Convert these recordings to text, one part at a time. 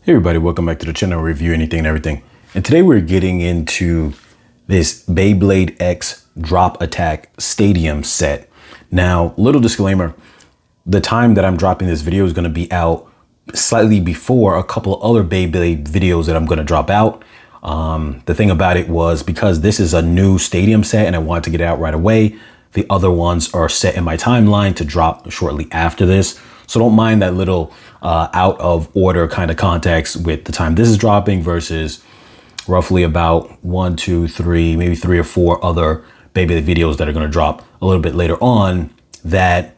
Hey everybody, welcome back to the channel Review Anything and Everything. And today we're getting into this Beyblade X Drop Attack Stadium set. Now, little disclaimer, the time that I'm dropping this video is going to be out slightly before a couple of other Beyblade videos that I'm going to drop out. The thing about it was because this is a new stadium set and I wanted to get it out right away, the other ones are set in my timeline to drop shortly after this. So don't mind that little out of order kind of context with the time this is dropping versus roughly about 1, 2, 3, maybe 3 or 4 other Beyblade videos that are going to drop a little bit later on that,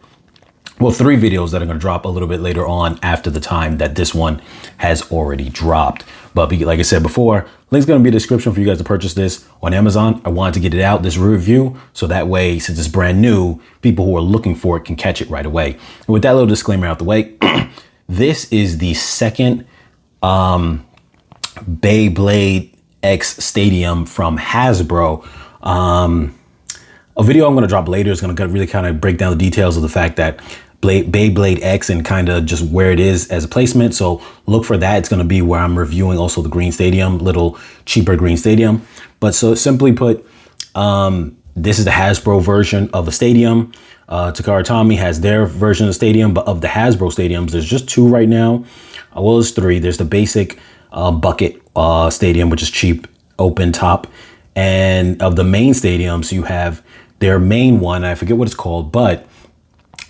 well, 3 videos that are going to drop a little bit later on after the time that this one has already dropped. But like I said before, link's going to be in the description for you guys to purchase this on Amazon. I wanted to get it out, this review, so that way, since it's brand new, people who are looking for it can catch it right away. And with that little disclaimer out the way, this is the second Beyblade X Stadium from Hasbro. A video I'm going to drop later is going to really kind of break down the details of the fact that Beyblade X and kind of just where it is as a placement. So look for that. It's going to be where I'm reviewing also the green stadium, little cheaper green stadium. But so simply put, this is the Hasbro version of the stadium. Takara Tomy has their version of the stadium, but of the Hasbro stadiums, there's just 2 right now. Well, there's 3. There's the basic bucket stadium, which is cheap, open top. And of the main stadiums, you have their main one. I forget what it's called, but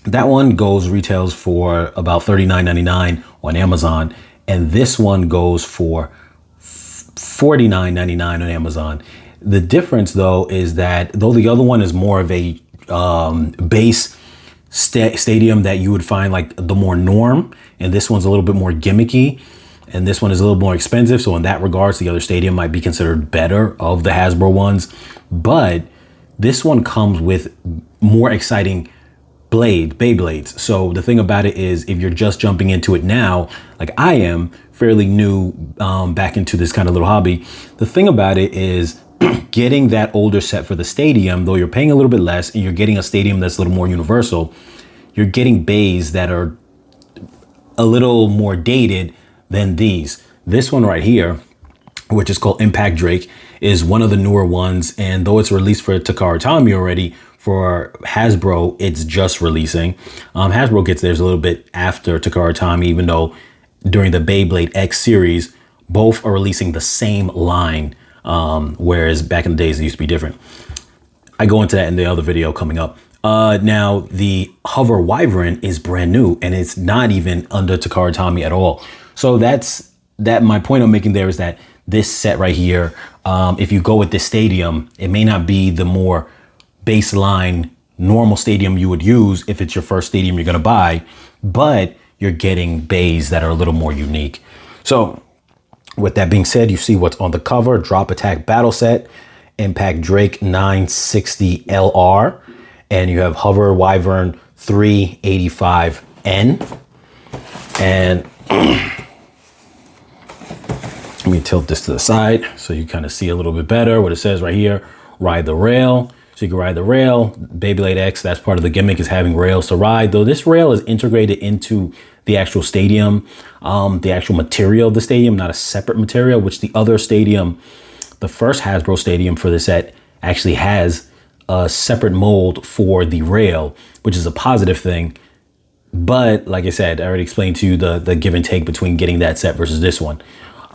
that one retails for about $39.99 on Amazon. And this one goes for $49.99 on Amazon. The difference, though, is that though the other one is more of a base stadium that you would find like the more norm, and this one's a little bit more gimmicky, and this one is a little more expensive. So in that regards, the other stadium might be considered better of the Hasbro ones. But this one comes with more exciting Beyblades. So the thing about it is, if you're just jumping into it now, like I am, fairly new back into this kind of little hobby, the thing about it is getting that older set for the stadium, though you're paying a little bit less and you're getting a stadium that's a little more universal, you're getting bays that are a little more dated than these. This one right here, which is called Impact Drake, is one of the newer ones. And though it's released for Takara Tomy already, for Hasbro, it's just releasing. Hasbro gets theirs a little bit after Takara Tomy, even though during the Beyblade X series, both are releasing the same line, whereas back in the days, it used to be different. I go into that in the other video coming up. Now, the Hover Wyvern is brand new, and it's not even under Takara Tomy at all. So my point I'm making there is that this set right here, if you go with this stadium, it may not be the more baseline normal stadium you would use if it's your first stadium you're going to buy, but you're getting bays that are a little more unique. So with that being said, you see what's on the cover: Drop Attack Battle Set, Impact Drake 960 LR, and you have Hover Wyvern 385N. And let me tilt this to the side so you kind of see a little bit better what it says right here: ride the rail. So you can ride the rail. Beyblade X, that's part of the gimmick, is having rails to ride, though this rail is integrated into the actual stadium, the actual material of the stadium, not a separate material, which the other stadium, the first Hasbro stadium for the set, actually has a separate mold for the rail, which is a positive thing. But like I said, I already explained to you the give and take between getting that set versus this one.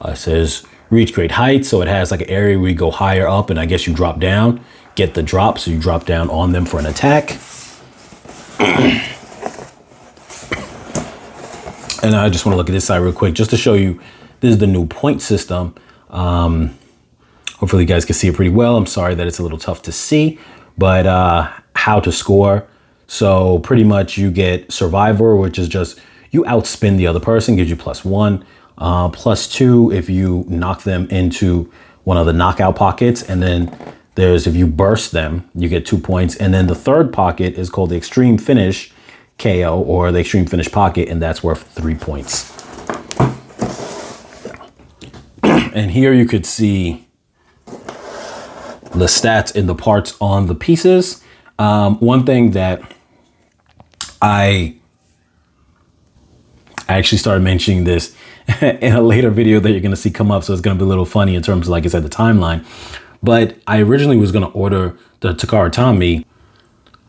It says reach great heights, so it has like an area where you go higher up and I guess you drop down, get the drop, so you drop down on them for an attack. And I just want to look at this side real quick just to show you, this is the new point system. Hopefully you guys can see it pretty well. I'm sorry that it's a little tough to see, but how to score. So pretty much you get Survivor, which is just you outspin the other person, gives you +1. +2 if you knock them into one of the knockout pockets, and then there's if you burst them, you get 2 points. And then the third pocket is called the Extreme Finish KO, or the Extreme Finish pocket, and that's worth 3 points. And here you could see the stats in the parts on the pieces. One thing that I actually started mentioning this in a later video that you're going to see come up. So it's going to be a little funny in terms of, like I said, the timeline. But I originally was going to order the Takara Tomy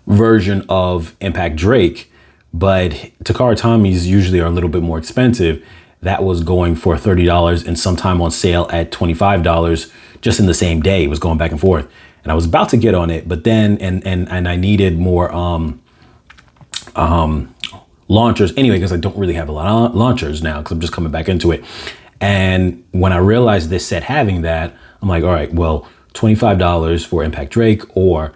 version of Impact Drake, but Takara Tomys usually are a little bit more expensive. That was going for $30 and sometime on sale at $25 just in the same day. It was going back and forth. And I was about to get on it, but then, and I needed more launchers anyway, because I don't really have a lot of launchers now because I'm just coming back into it. And when I realized this set having that, I'm like, all right, well, $25 for Impact Drake or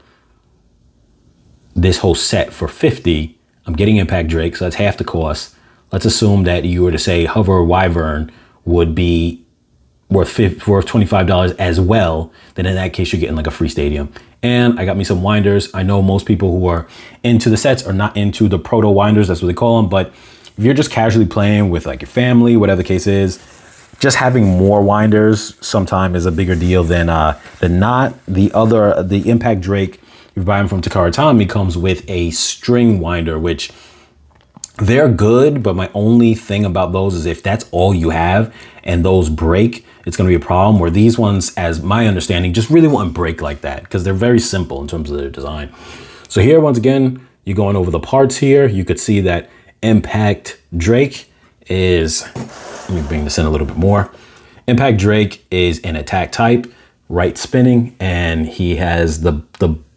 this whole set for $50. I'm getting Impact Drake, so that's half the cost. Let's assume that you were to say Hover Wyvern would be worth $25 as well. Then in that case, you're getting like a free stadium. And I got me some winders. I know most people who are into the sets are not into the proto winders. That's what they call them. But if you're just casually playing with like your family, whatever the case is, just having more winders sometime is a bigger deal than not. The Impact Drake, if you buy them from Takara Tomy, comes with a string winder, which they're good, but my only thing about those is if that's all you have and those break, it's going to be a problem. Where these ones, as my understanding, just really won't break like that because they're very simple in terms of their design. So here, once again, you're going over the parts here. You could see that Impact Drake is, let me bring this in a little bit more. Impact Drake is an attack type, right spinning, and he has the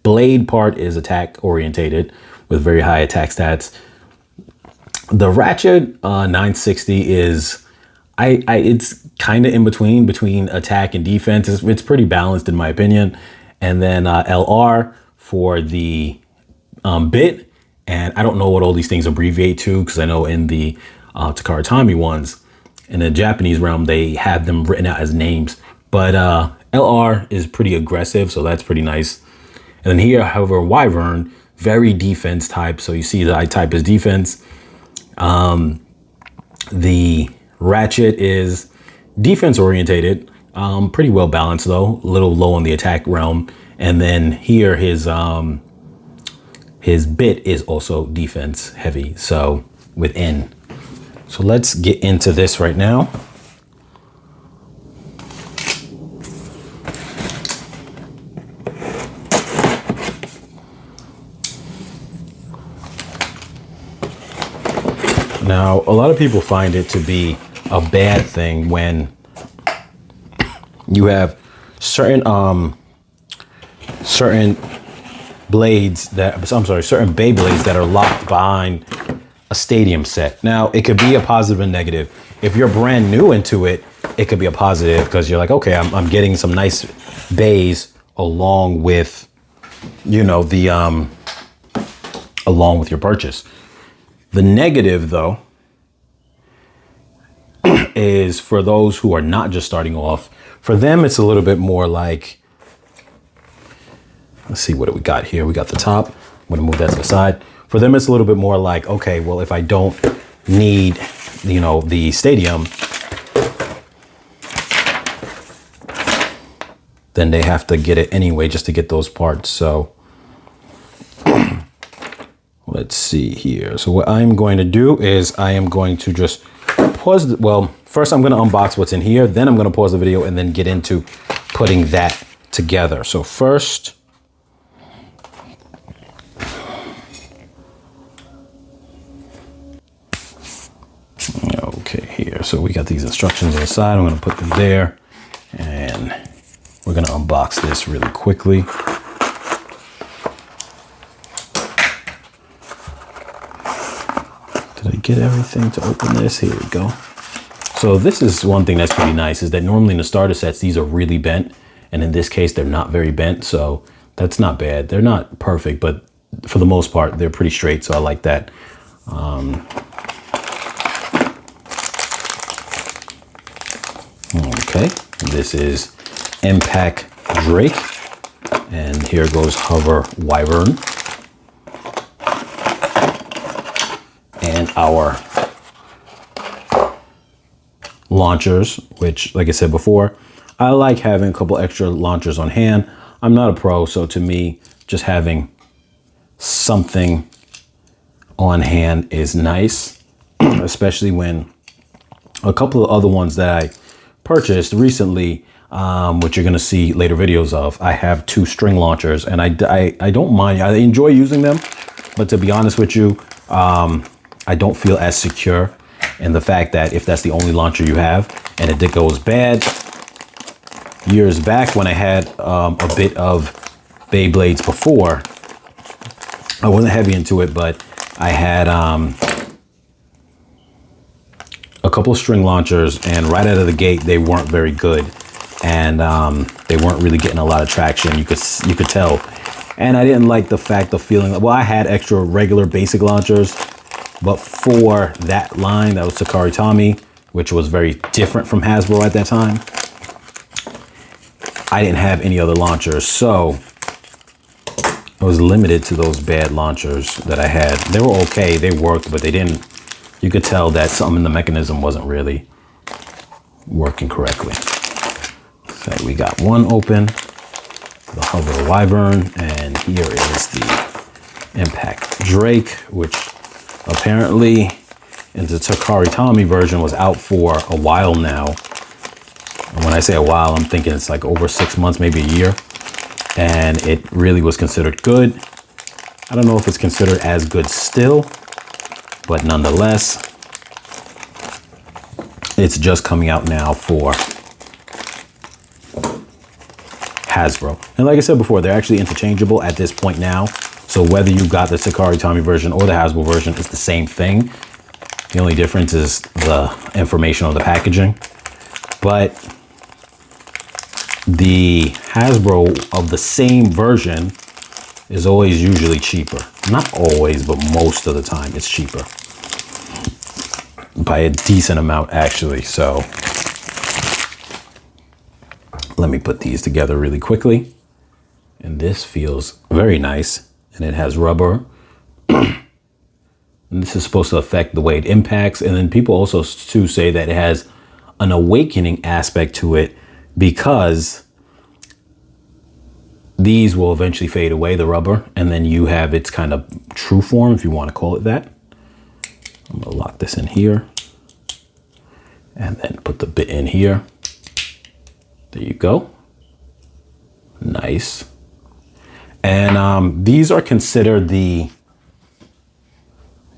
blade part is attack orientated with very high attack stats. The Ratchet 960 is, it's kind of in between attack and defense. It's pretty balanced in my opinion. And then LR for the bit. And I don't know what all these things abbreviate to, because I know in the Takara Tomy ones, in the Japanese realm, they have them written out as names. But LR is pretty aggressive, so that's pretty nice. And then here, however, Wyvern, very defense type. So you see the I type is defense. The Ratchet is defense orientated, pretty well balanced though, a little low on the attack realm. And then here his bit is also defense heavy, so within. So let's get into this right now. Now, a lot of people find it to be a bad thing when you have certain blades that, certain Beyblades that are locked behind a stadium set. Now, it could be a positive and negative. If you're brand new into it, it could be a positive because you're like, okay, I'm getting some nice bays along with, you know, the along with your purchase. The negative, though, is for those who are not just starting off. For them, it's a little bit more like, let's see, what do we got here? We got the top. I'm going to move that to the side. For them, it's a little bit more like, okay, well, if I don't need, you know, the stadium, then they have to get it anyway just to get those parts. So let's see here. So what I'm going to do is I am going to just pause. Well, first I'm going to unbox what's in here. Then I'm going to pause the video and then get into putting that together. So first, okay, here. So we got these instructions on the side. I'm going to put them there and we're going to unbox this really quickly. Did I get everything to open this? Here we go. So this is one thing that's pretty nice, is that normally in the starter sets, these are really bent. And in this case, they're not very bent. So that's not bad. They're not perfect, but for the most part, they're pretty straight. So I like that. Okay, this is Impact Drake. And here goes Hover Wyvern. And our launchers, which, like I said before, I like having a couple extra launchers on hand. I'm not a pro, so to me, just having something on hand is nice, especially when A couple of other ones that I purchased recently, which you're going to see later videos of. I have 2 string launchers, and I don't mind. I enjoy using them, but to be honest with you, I don't feel as secure in the fact that if that's the only launcher you have and it goes bad. Years back when I had a bit of Beyblades before, I wasn't heavy into it, but I had a couple of string launchers, and right out of the gate they weren't very good, and they weren't really getting a lot of traction. You could tell, and I didn't like the fact of feeling well, I had extra regular basic launchers, but for that line, that was Takara Tomy, which was very different from Hasbro at that time, I didn't have any other launchers, so I was limited to those bad launchers that I had. They were okay, they worked, but they didn't. You could tell that something in the mechanism wasn't really working correctly. So we got one open, the Hover Wyvern, and here is the Impact Drake, which apparently in the Takara Tomy version was out for a while now. And when I say a while, I'm thinking it's like over 6 months, maybe a year. And it really was considered good. I don't know if it's considered as good still, but nonetheless, it's just coming out now for Hasbro. And like I said before, they're actually interchangeable at this point now. So whether you got the Takara Tomy version or the Hasbro version, it's the same thing. The only difference is the information on the packaging. But the Hasbro of the same version is always usually cheaper. Not always, but most of the time it's cheaper. By a decent amount, actually. So let me put these together really quickly. And this feels very nice. And it has rubber. And this is supposed to affect the way it impacts. And then people also too say that it has an awakening aspect to it, because these will eventually fade away, the rubber, and then you have its kind of true form, if you want to call it that. I'm gonna lock this in here and then put the bit in here. There you go. Nice. And these are considered the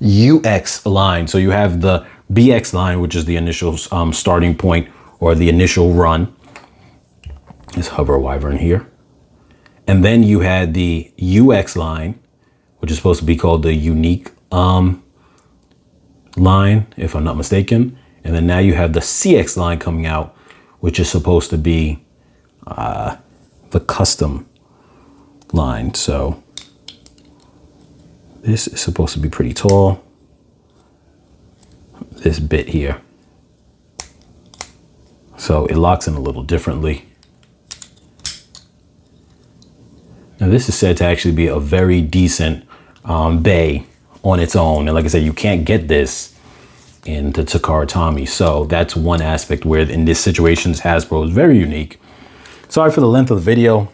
UX line. So you have the BX line, which is the initial starting point or the initial run. This Hover Wyvern here. And then you had the UX line, which is supposed to be called the unique line, if I'm not mistaken. And then now you have the CX line coming out, which is supposed to be the custom line. So this is supposed to be pretty tall. This bit here. So it locks in a little differently. Now this is said to actually be a very decent bay on its own. And like I said, you can't get this in the Takara Tomy. So that's one aspect where in this situation, Hasbro is very unique. Sorry for the length of the video.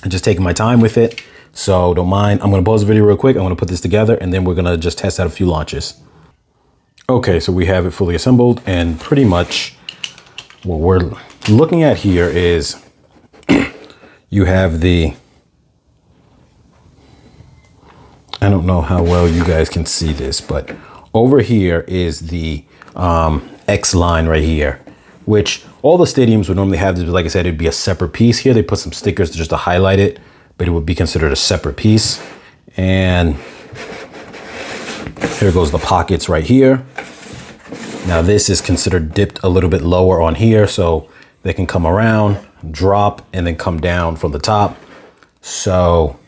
I'm just taking my time with it. So don't mind. I'm gonna pause the video real quick. I'm gonna put this together and then we're gonna just test out a few launches. Okay, so we have it fully assembled, and pretty much what we're looking at here is you have the, I don't know how well you guys can see this, but over here is the X line right here, which all the stadiums would normally have. Like I said, it'd be a separate piece. Here they put some stickers just to highlight it, but it would be considered a separate piece. And here goes the pockets right here. Now this is considered dipped a little bit lower on here, so they can come around, drop, and then come down from the top. So,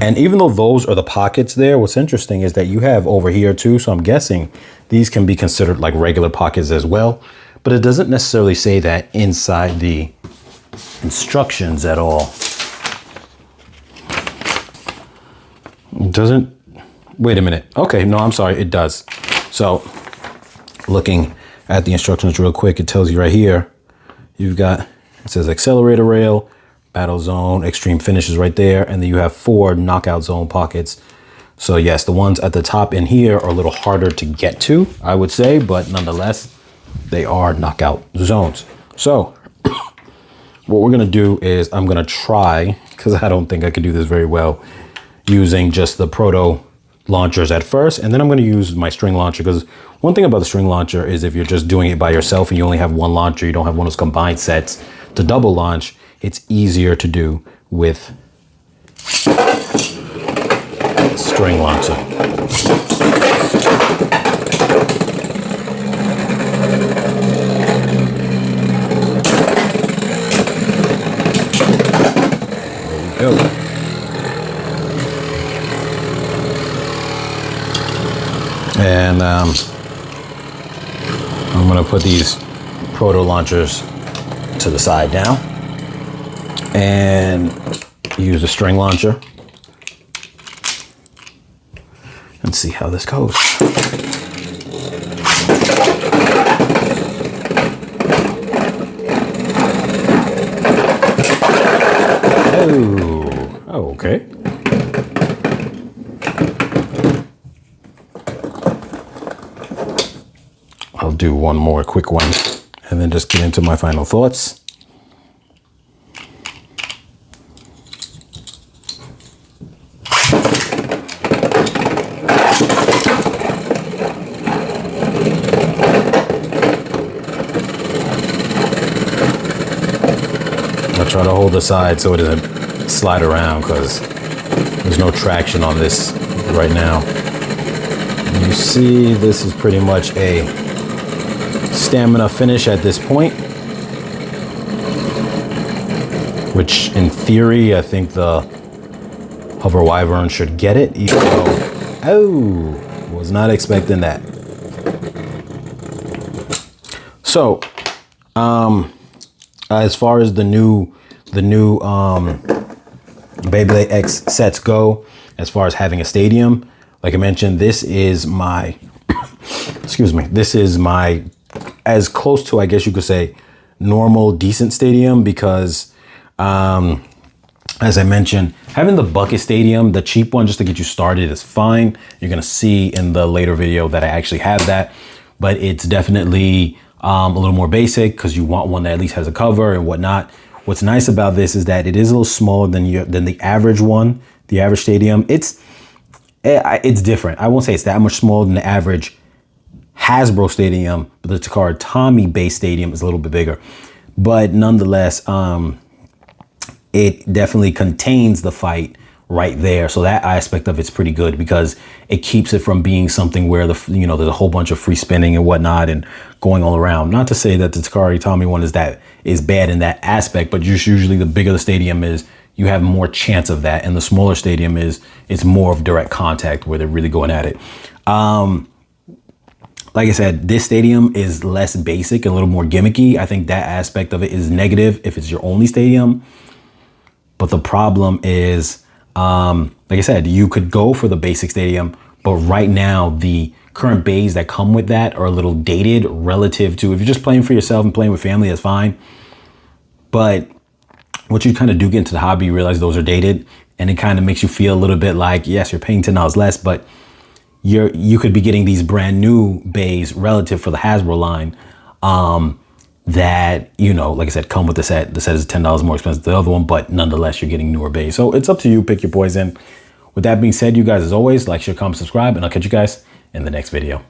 and even though those are the pockets there, what's interesting is that you have over here too, so I'm guessing these can be considered like regular pockets as well, but it doesn't necessarily say that inside the instructions at all. It doesn't, wait a minute. Okay, no, I'm sorry, it does. So looking at the instructions real quick, it tells you right here, you've got, it says X-Celerator rail, battle zone, extreme finishes right there. And then you have 4 knockout zone pockets. So yes, the ones at the top in here are a little harder to get to, I would say, but nonetheless, they are knockout zones. So what we're gonna do is I'm gonna try, because I don't think I could do this very well, using just the proto launchers at first, and then I'm gonna use my string launcher, because one thing about the string launcher is if you're just doing it by yourself and you only have one launcher, you don't have one of those combined sets to double launch, it's easier to do with string launcher. There we go. And I'm gonna put these proto launchers to the side now and use the string launcher and see how this goes. Oh, okay. I'll do one more quick one and then just get into my final thoughts. I'll try to hold the side so it doesn't slide around because there's no traction on this right now. You see, this is pretty much a stamina finish at this point, which in theory, I think the Hover Wyvern should get it, even though, oh, was not expecting that. So, as far as the new Beyblade X sets go, as far as having a stadium, like I mentioned, this is my, excuse me, this is my, as close to, I guess you could say, normal, decent stadium, because, as I mentioned, having the bucket stadium, the cheap one, just to get you started, is fine. You're gonna see in the later video that I actually have that, but it's definitely a little more basic because you want one that at least has a cover and whatnot. What's nice about this is that it is a little smaller than the average one, the average stadium. It's different. I won't say it's that much smaller than the average Hasbro stadium, but the Takara Tomy Beystadium is a little bit bigger. But nonetheless, it definitely contains the fight right there. So that aspect of it's pretty good because it keeps it from being something where there's a whole bunch of free spinning and whatnot and going all around. Not to say that the Takara Tomy one is bad in that aspect, but just usually the bigger the stadium is, you have more chance of that, and the smaller stadium it's more of direct contact where they're really going at it. Like I said, this stadium is less basic and a little more gimmicky. I think that aspect of it is negative if it's your only stadium. But the problem is, like I said, you could go for the basic stadium, but right now the current bays that come with that are a little dated relative to, if you're just playing for yourself and playing with family, that's fine. But once you kind of do get into the hobby, you realize those are dated, and it kind of makes you feel a little bit like, yes, you're paying $10 less, but you could be getting these brand new bays relative for the Hasbro line, that, like I said, come with the set. The set is $10 more expensive than the other one, but nonetheless, you're getting newer bays. So it's up to you, pick your poison. With that being said, you guys, as always, like, share, comment, subscribe, and I'll catch you guys in the next video.